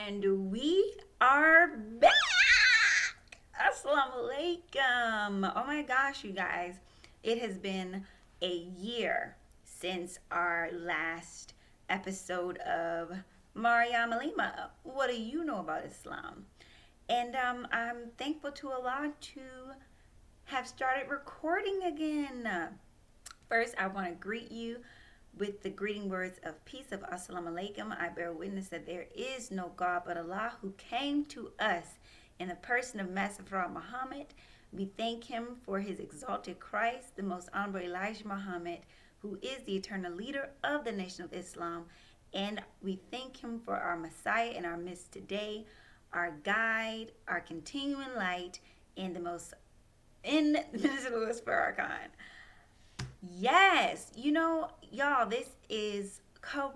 And we are back. Assalamu alaikum. Oh my gosh, you guys. It has been a year since our last episode of Maryam Alima. What do you know about Islam? And I'm thankful to Allah to have started recording again. First, I want to greet you with the greeting words of peace of Assalamu alaikum. I bear witness that there is no God but Allah who came to us in the person of Master Muhammad. We thank him for his exalted Christ, the most honorable Elijah Muhammad, who is the eternal leader of the nation of Islam. And we thank him for our Messiah in our midst today, our guide, our continuing light, and the most in Minister Louis Farrakhan. Yes, y'all, this is crazy.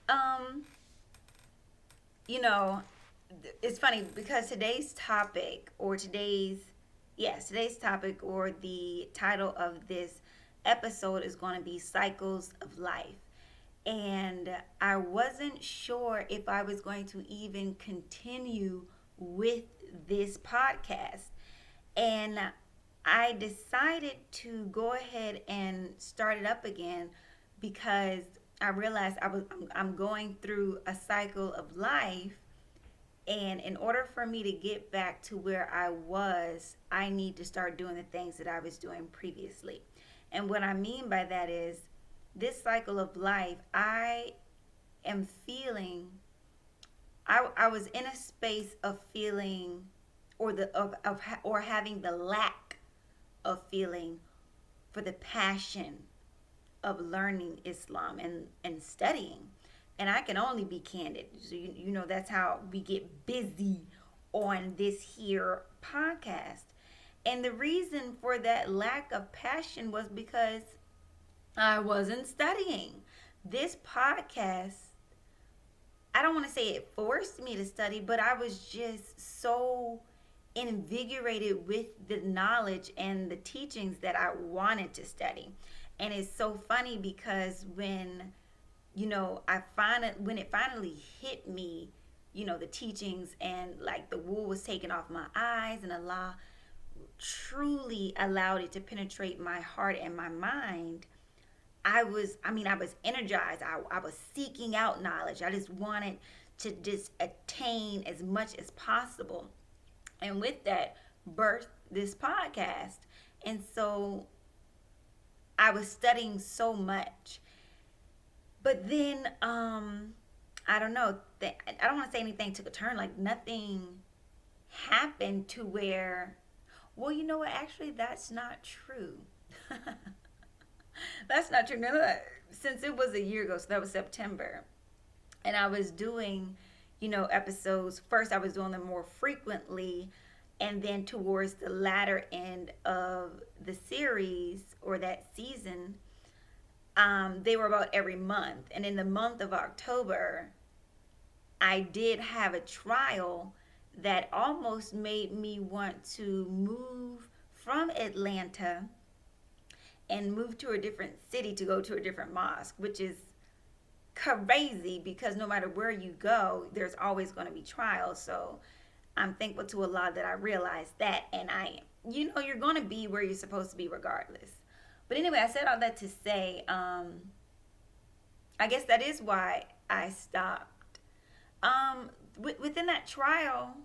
Um, you know, it's funny because today's topic or the title of this episode is going to be Cycles of Life. And I wasn't sure if I was going to even continue with this podcast. And I decided to go ahead and start it up again because I realized I'm going through a cycle of life, and in order for me to get back to where I was, I need to start doing the things that I was doing previously. And what I mean by that is this cycle of life, I am feeling I was in a space of feeling or having the lack of feeling for the passion of learning Islam and studying. And I can only be candid. So that's how we get busy on this here podcast. And the reason for that lack of passion was because I wasn't studying. This podcast, I don't want to say it forced me to study, but I was just so invigorated with the knowledge and the teachings that I wanted to study. And it's so funny because when it finally hit me, the teachings and like the wool was taken off my eyes and Allah truly allowed it to penetrate my heart and my mind. I was energized. I was seeking out knowledge. I just wanted to just attain as much as possible. And with that, birthed this podcast. And so I was studying so much. But then, I don't know. I don't want to say anything took a turn. Like nothing happened to where, well, you know what? Actually, that's not true. That's not true. None of that. Since it was a year ago, so that was September. And I was doing, episodes. First, I was doing them more frequently. And then towards the latter end of the series or that season, they were about every month. And in the month of October, I did have a trial that almost made me want to move from Atlanta and move to a different city to go to a different mosque, which is crazy because no matter where you go, there's always going to be trials. So I'm thankful to Allah that I realized that, and you're going to be where you're supposed to be regardless. But anyway, I said all that to say, I guess that is why I stopped. Within that trial,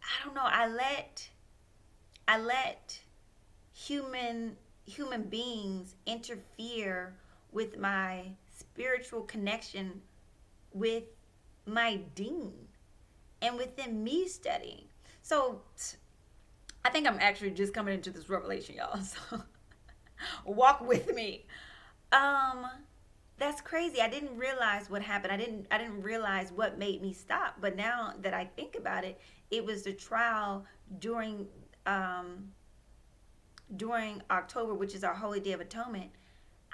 I don't know. I let human beings interfere with my spiritual connection with my deen and within me studying. So I think I'm actually just coming into this revelation, y'all. So walk with me. That's crazy. I didn't realize what happened. I didn't realize what made me stop. But now that I think about it, it was the trial during October, which is our Holy Day of Atonement.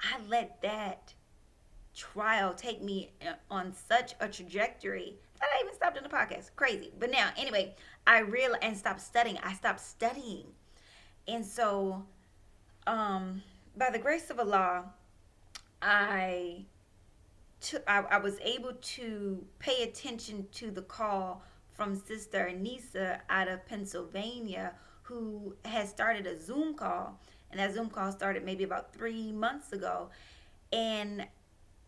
I let that trial take me on such a trajectory that I even stopped in the podcast. Crazy. But now, anyway, I realized and stopped studying. I stopped studying. And so, by the grace of Allah, I I was able to pay attention to the call from Sister Anissa out of Pennsylvania, who has started a Zoom call. And that Zoom call started maybe about 3 months ago. And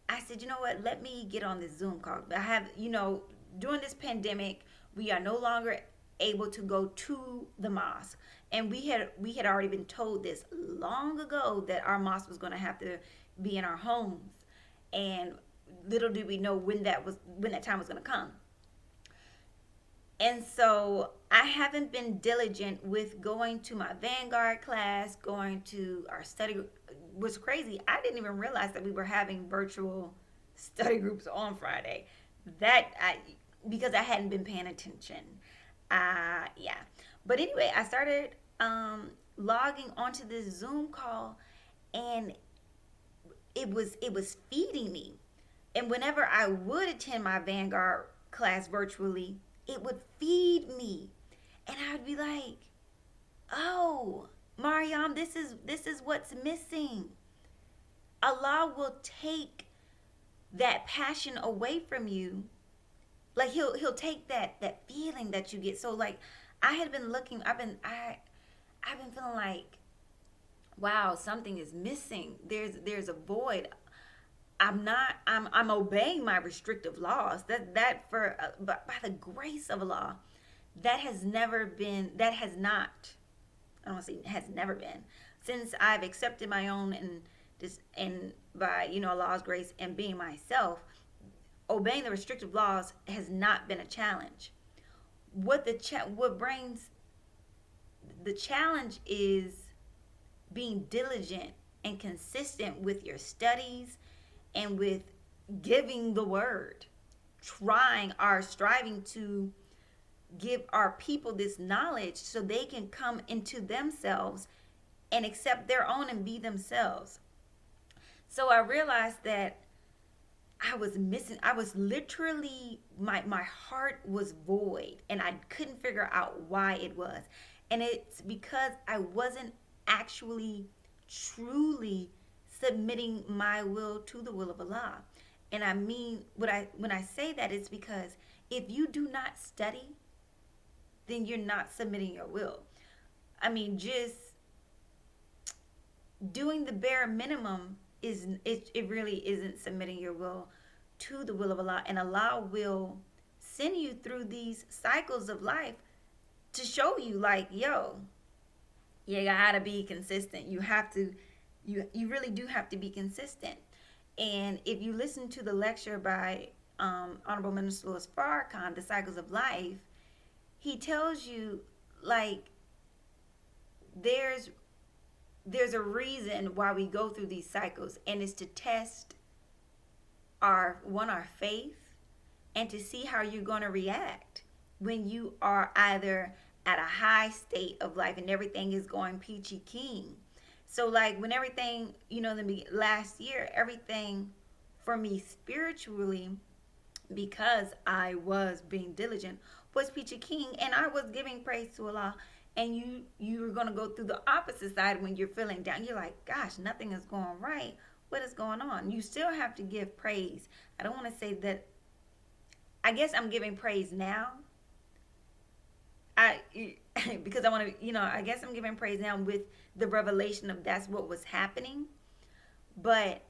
I said, you know what? Let me get on this Zoom call. I have, during this pandemic, we are no longer able to go to the mosque, and we had already been told this long ago that our mosque was going to have to be in our homes, and little did we know when that time was going to come. And so I haven't been diligent with going to my Vanguard class, going to our study. Was crazy. I didn't even realize that we were having virtual study groups on Friday. Because I hadn't been paying attention. Yeah. But anyway, I started logging onto this Zoom call, and it was feeding me. And whenever I would attend my Vanguard class virtually, it would feed me. And I'd be like, "Oh, Mariam, this is what's missing." Allah will take that passion away from you. Like he'll take that feeling that you get. So like I had been looking I've been feeling like, wow, something is missing. There's a void. I'm obeying my restrictive laws. That for but by the grace of Allah, that has not, I don't want to say has never been, since I've accepted my own and by Allah's grace and being myself, obeying the restrictive laws has not been a challenge. What brings the challenge is being diligent and consistent with your studies and with giving the word, striving to give our people this knowledge so they can come into themselves and accept their own and be themselves. So I realized that I was literally, my heart was void, and I couldn't figure out why it was. And it's because I wasn't actually truly submitting my will to the will of Allah. And I mean, when I say that, it's because if you do not study, then you're not submitting your will. I mean, just doing the bare minimum it really isn't submitting your will to the will of Allah. And Allah will send you through these cycles of life to show you, like, yo, you gotta be consistent. You really do have to be consistent. And if you listen to the lecture by Honorable Minister Louis Farrakhan, The Cycles of Life, he tells you, like, there's a reason why we go through these cycles, and it's to test our faith, and to see how you're going to react when you are either at a high state of life and everything is going peachy keen. So like when everything, last year, everything for me spiritually, because I was being diligent, was peachy keen, and I was giving praise to Allah. And you're going to go through the opposite side when you're feeling down. You're like, gosh, nothing is going right. What is going on? You still have to give praise. I don't want to say that. I guess I'm giving praise now. Because I want to, I guess I'm giving praise now with the revelation of that's what was happening. But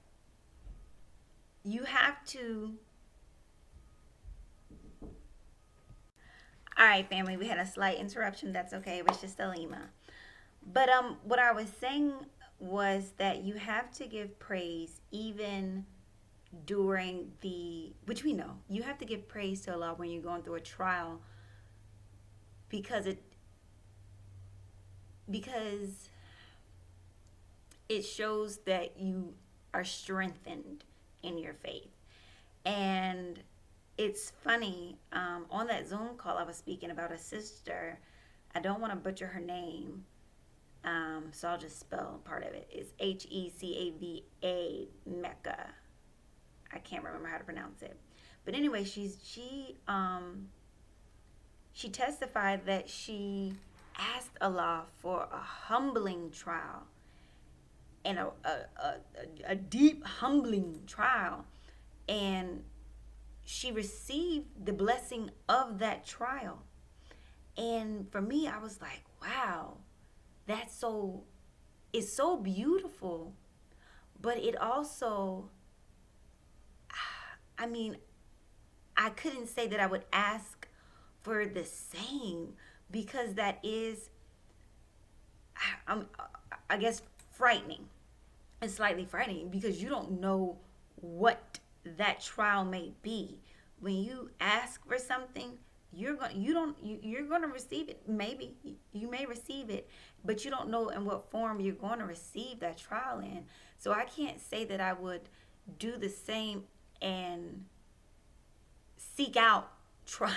you have to. All right, family, we had a slight interruption. That's okay. It was just Alima. But what I was saying was that you have to give praise even during which we know, you have to give praise to Allah when you're going through a trial, because it shows that you are strengthened in your faith. And it's funny, on that Zoom call I was speaking about a sister. I don't want to butcher her name, so I'll just spell part of it. It's Hecava Mecca. I can't remember how to pronounce it. But anyway, she testified that she asked Allah for a humbling trial, and a deep humbling trial. And she received the blessing of that trial. And for me, I was like, wow, that's so, it's so beautiful. But it also, I mean, I couldn't say that I would ask for the same, because that is, I guess, frightening. It's slightly frightening because you don't know what that trial may be. When you ask for something, you're going to receive it. Maybe you may receive it, but you don't know in what form you're going to receive that trial in. So I can't say that I would do the same and seek out trials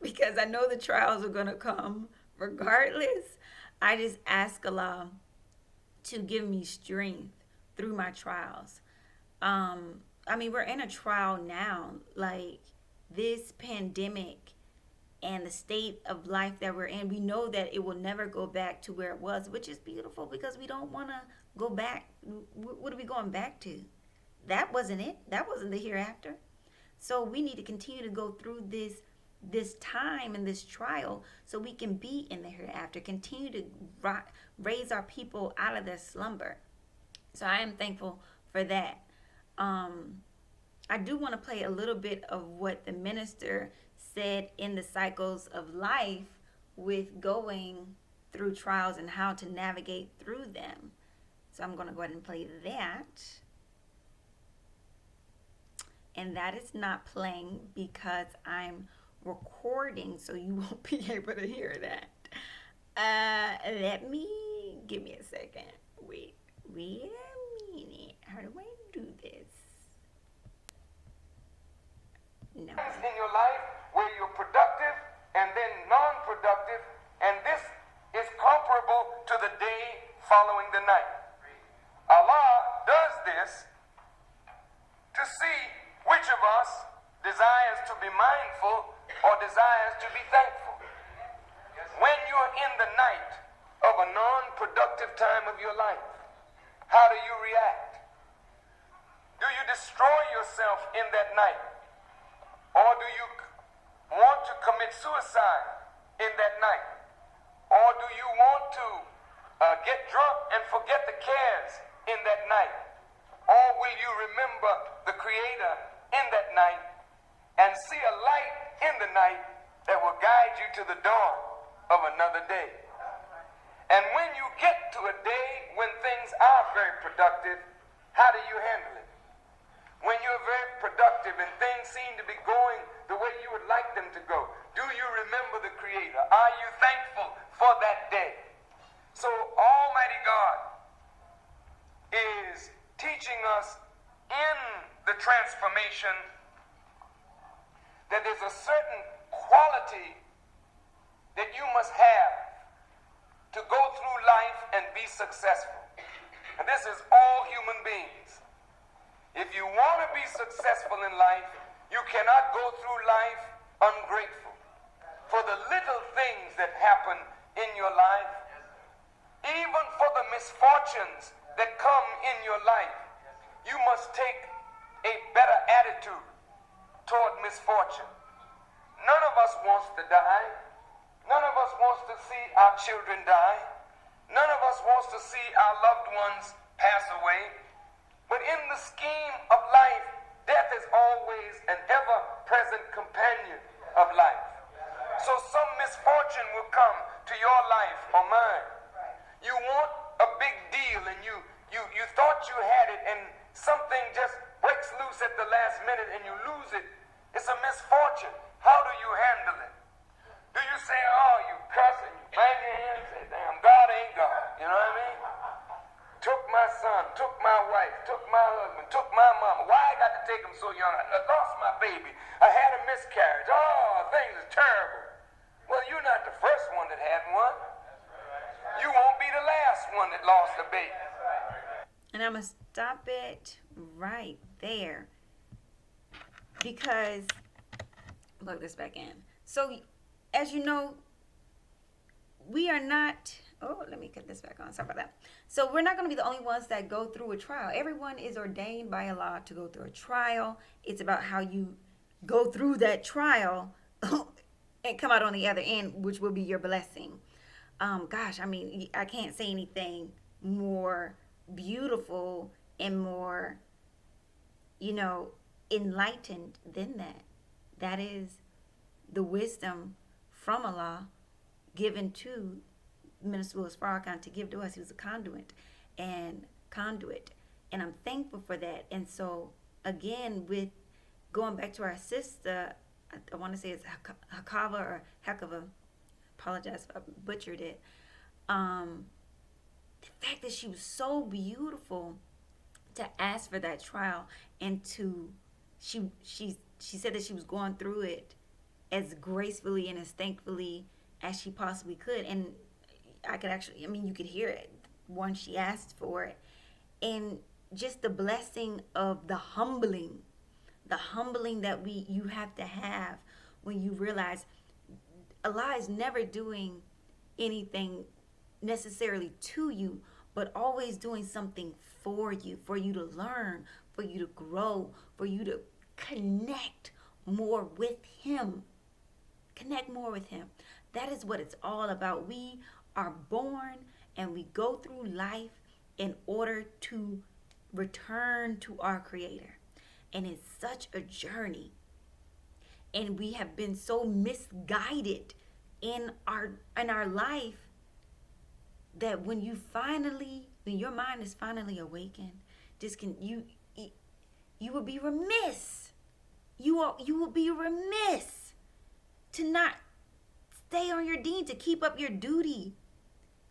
because I know the trials are going to come regardless. I just ask Allah to give me strength through my trials. I mean, we're in a trial now. Like, this pandemic and the state of life that we're in, we know that it will never go back to where it was, which is beautiful because we don't want to go back. What are we going back to? That wasn't it. That wasn't the hereafter. So we need to continue to go through this time and this trial so we can be in the hereafter. Continue to raise our people out of their slumber. So I am thankful for that. I do want to play a little bit of what the minister said in the cycles of life with going through trials and how to navigate through them. So I'm going to go ahead and play that. And that is not playing because I'm recording, so you won't be able to hear that. Give me a second. Wait a minute. How do I do this? No. In your life where you're productive and then non-productive, and this is comparable to the day following the night. Allah does this to see which of us desires to be mindful or desires to be thankful. When you're in the night of a non-productive time of your life, how do you react? Do you destroy yourself in that night? Or do you want to commit suicide in that night? Or do you want to get drunk and forget the cares in that night? Or will you remember the Creator in that night and see a light in the night that will guide you to the dawn of another day? And when you get to a day when things are very productive, how do you handle it? When you're very productive and things seem to be going the way you would like them to go, do you remember the Creator? Are you thankful for that day? So Almighty God is teaching us in the transformation that there's a certain quality that you must have to go through life and be successful. And this is all human beings. If you want to be successful in life, you cannot go through life ungrateful for the little things that happen in your life, even for the misfortunes that come in your life. You must take a better attitude toward misfortune. None of us wants to die. None of us wants to see our children die. None of us wants to see our loved ones pass away. But in the scheme of life, death is always an ever-present companion of life. So some misfortune will come to your life or mine. You want a big deal and you thought you had it and something just breaks loose at the last minute and you lose it. It's a misfortune. How do you handle it? Do you say, oh, you cuss and you bang your hand and say, damn, God ain't God? You know what I mean? Took my son, took my wife, took my husband, took my mama. Why I got to take him so young? I lost my baby. I had a miscarriage. Oh, things are terrible. Well, you're not the first one that had one. You won't be the last one that lost a baby. And I'm going to stop it right there because, plug this back in. So, as you know, we are not, Oh, let me cut this back on. Sorry about that. So we're not going to be the only ones that go through a trial. Everyone is ordained by Allah to go through a trial. It's about how you go through that trial and come out on the other end, which will be your blessing. Gosh, I mean, I can't say anything more beautiful and more, you know, enlightened than that. That is the wisdom from Allah given to Minister Louis Farrakhan to give to us. He was a conduit, and I'm thankful for that. And so again, with going back to our sister, I want to say it's Hakava or Hakava. Apologize if I butchered it. The fact that she was so beautiful to ask for that trial, and to she said that she was going through it as gracefully and as thankfully as she possibly could. And I could actually, I mean, you could hear it once she asked for it. And just the blessing of the humbling that you have to have when you realize Allah is never doing anything necessarily to you, but always doing something for you to learn, for you to grow, for you to connect more with Him. Connect more with Him. That is what it's all about. We are born and we go through life in order to return to our Creator. And it's such a journey. And we have been so misguided in our life that when your mind is finally awakened, you will be remiss. You will be remiss to not stay on your deen, to keep up your duty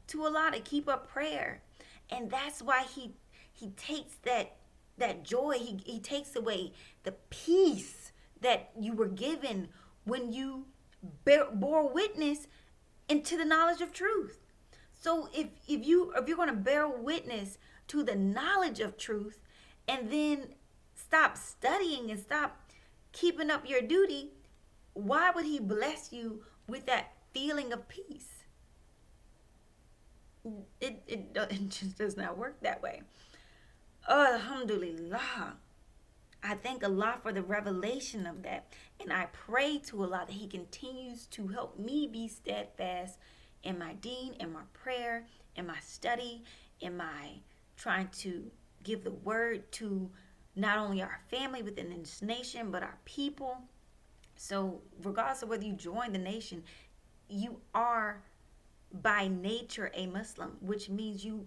to Allah, to keep up prayer. And that's why he takes that joy, he takes away the peace that you were given when you bore witness into the knowledge of truth. So if you're going to bear witness to the knowledge of truth and then stop studying and stop keeping up your duty, why would He bless you with that feeling of peace? It just does not work that way. Alhamdulillah. I thank Allah for the revelation of that. And I pray to Allah that He continues to help me be steadfast in my deen, in my prayer, in my study, in my trying to give the word to not only our family within this nation, but our people. So regardless of whether you join the nation, you are by nature a Muslim, which means you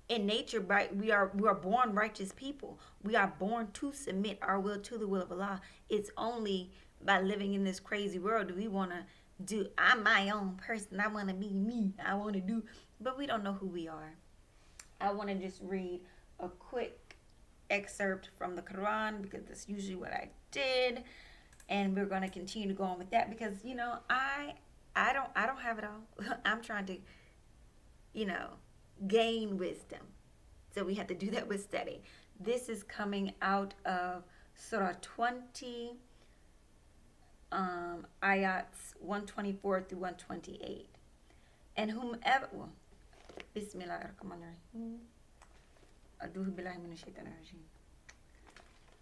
in nature, we are born righteous people. We are born to submit our will to the will of Allah. It's only by living in this crazy world do we want to do, I'm my own person, I want to be me, I want to do, but we don't know who we are. I want to just read a quick excerpt from the Quran because that's usually what I did, and we're going to continue to go on with that because I don't have it all. I'm trying to gain wisdom. So we have to do that with study. This is coming out of Surah 20, ayats 124 through 128. And whomever, Bismillah ar-Rahman ar-Rahim,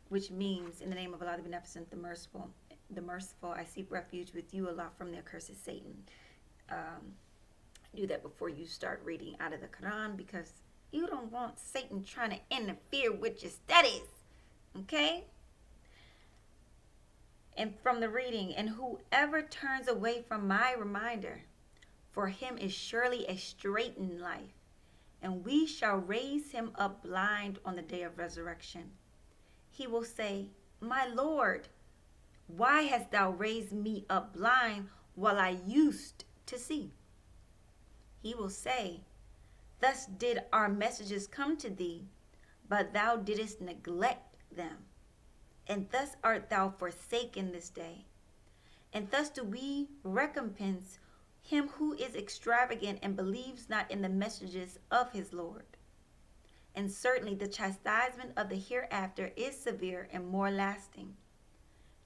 which means, in the name of Allah, the Beneficent, the Merciful, I seek refuge with you, Allah, from the accursed Satan. Do that before you start reading out of the Quran because you don't want Satan trying to interfere with your studies. Okay? And from the reading, and whoever turns away from my reminder, for him is surely a straitened life, and we shall raise him up blind on the day of resurrection. He will say, my Lord, why hast thou raised me up blind while I used to see? He will say, thus did our messages come to thee, but thou didst neglect them. And thus art thou forsaken this day. And thus do we recompense him who is extravagant and believes not in the messages of his Lord. And certainly the chastisement of the hereafter is severe and more lasting.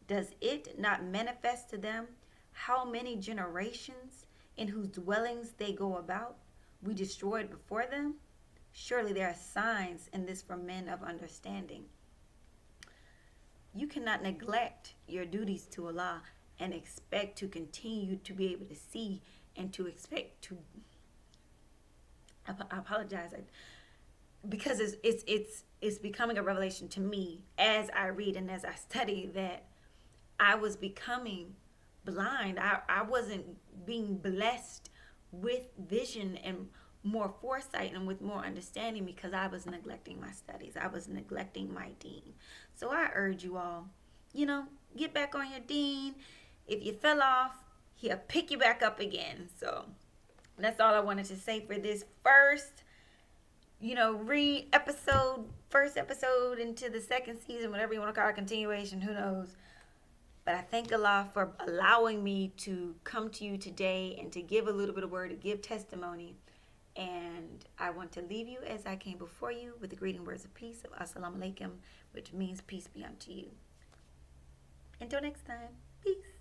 Does it not manifest to them how many generations in whose dwellings they go about, we destroyed before them? Surely there are signs in this for men of understanding. You cannot neglect your duties to Allah and expect to continue to be able to see and to expect to. I apologize, because it's becoming a revelation to me as I read and as I study that I was becoming blind. I wasn't being blessed with vision and more foresight and with more understanding because I was neglecting my studies. I was neglecting my deen. So I urge you all, get back on your deen. If you fell off, he'll pick you back up again. So that's all I wanted to say for this first first episode into the second season, whatever you want to call it, continuation, who knows. But I thank Allah for allowing me to come to you today and to give a little bit of word, to give testimony. And I want to leave you as I came before you with the greeting words of peace of Assalamu alaikum, which means peace be unto you. Until next time, peace.